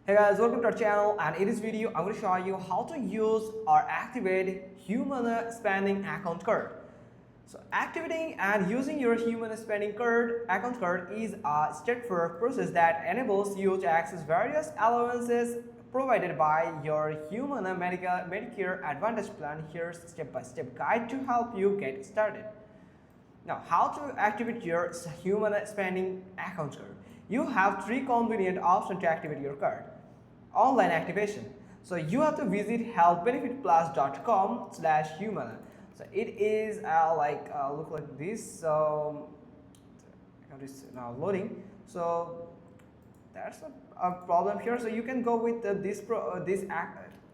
Hey guys, welcome to our channel, and in this video I'm going to show you how to use or activate Humana Spending Account Card. So activating and using your Humana Spending Account Card is a straightforward process that enables you to access various allowances provided by your Humana Medicare Advantage plan. Here's a step-by-step guide to help you get started. Now, how to activate your Humana Spending Account Card? You have three convenient options to activate your card. Online activation. So you have to visit healthbenefitplus.com/humana. So it is look like this. So account is now loading. So that's a problem here. So you can go with this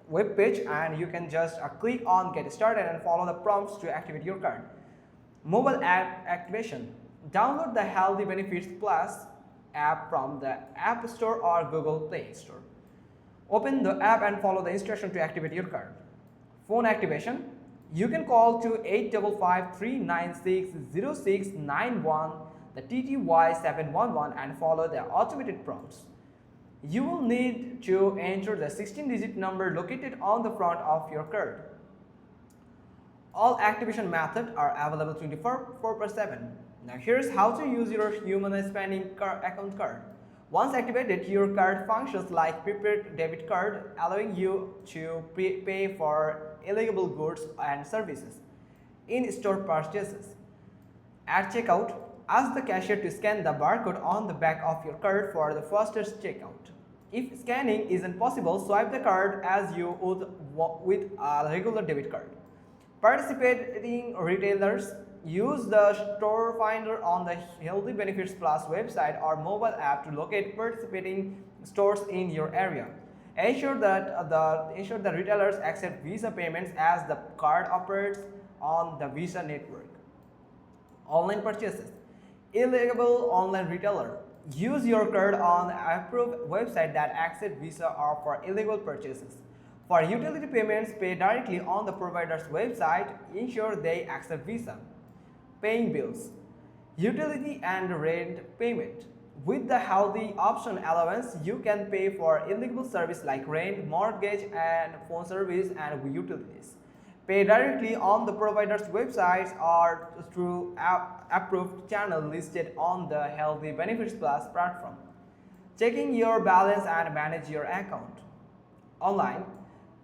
web page, and you can just click on get started and follow the prompts to activate your card. Mobile app activation. Download the Healthy Benefits Plus app from the App Store or Google Play Store. Open the app and follow the instruction to activate your card. Phone activation. You can call to 855-396-0691, the TTY 711, and follow the automated prompts. You will need to enter the 16-digit number located on the front of your card. All activation methods are available 24/7. Now here's how to use your Humana Spending Account Card. Once activated, your card functions like prepaid debit card, allowing you to pay for eligible goods and services, in-store purchases. At checkout, ask the cashier to scan the barcode on the back of your card for the fastest checkout. If scanning isn't possible, swipe the card as you would with a regular debit card. Participating retailers. Use the store finder on the Healthy Benefits Plus website or mobile app to locate participating stores in your area. Ensure the retailers accept Visa payments as the card operates on the Visa network. Online purchases. Eligible online retailer. Use your card on approved website that accept Visa or for illegal purchases. For utility payments, pay directly on the provider's website. Ensure they accept Visa. Paying bills. Utility and rent payment. With the healthy option allowance, you can pay for eligible service like rent, mortgage, and phone service and utilities. Pay directly on the provider's websites or through approved channel listed on the Healthy Benefits Plus platform. Checking your balance and manage your account. Online.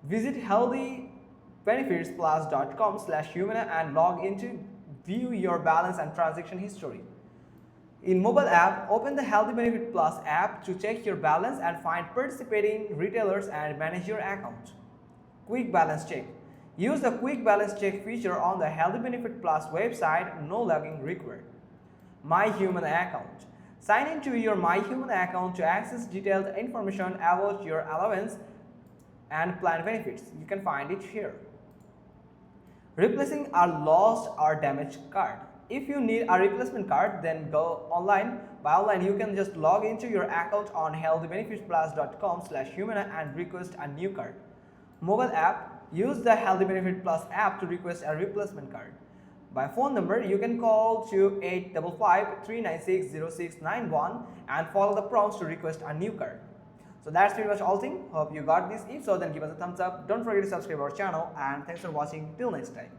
Visit healthybenefitsplus.com/humana and log in to view your balance and transaction history. In mobile app, open the Healthy Benefit Plus app to check your balance and find participating retailers and manage your account. Quick balance check. Use the quick balance check feature on the Healthy Benefit Plus website, no logging required. My Humana account. Sign into your My Humana account to access detailed information about your allowance and plan benefits. You can find it here. Replacing a lost or damaged card. If you need a replacement card, then go online. By online, you can just log into your account on healthybenefitsplus.com/humana and request a new card. Mobile app. Use the Healthy Benefit Plus app to request a replacement card. By phone number, you can call to 855-396-0691 and follow the prompts to request a new card. So that's pretty much all thing. Hope you got this. If so, then give us a thumbs up. Don't forget to subscribe our channel, and thanks for watching. Till next time.